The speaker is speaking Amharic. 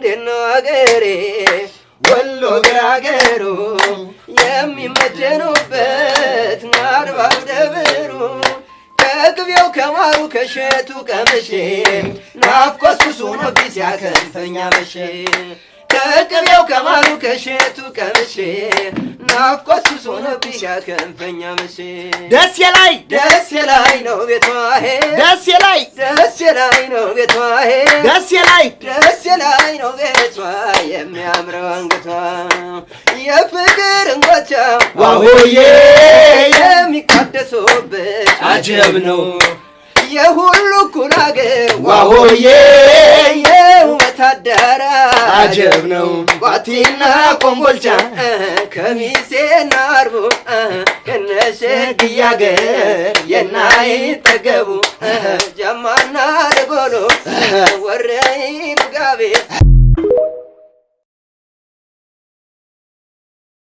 እንድናገሬ ወሎ ግራገሩ የሚመጀኑበት ናርባው ደብሩ ከቅቤው ከማሩ ከሸቱ ቀምሼ ናፍቆት ሱስ ሆኖብኝ ሲያከንፈኝ አመሼ ከቅቤው ከማሩ ከሸቱ ቀምሼ ናፍቆት ሱስ ሆኖብኝ ሲያከንፈኝ አመሼ ደሴ ላይ ነው ቤቷ ደሴ ላይ ነው ቤቷ ደሴ ላይ ነው ቤቷ የሚያምረው አንገቷ የፍቅር እንጎቻ ዋሆዬ የሚቃደሱበት አጀብ ነው የሁሉ እኩል አገር ዋሆዬ የውበት አዳራሽ አጀብ ነው ባቲና ኮምቦልቻ ከሚሴና አርቦ ከነሸግያ አገር የናይጠገቡ ጃማና ደጎሎ ወረይሉ ጋቤ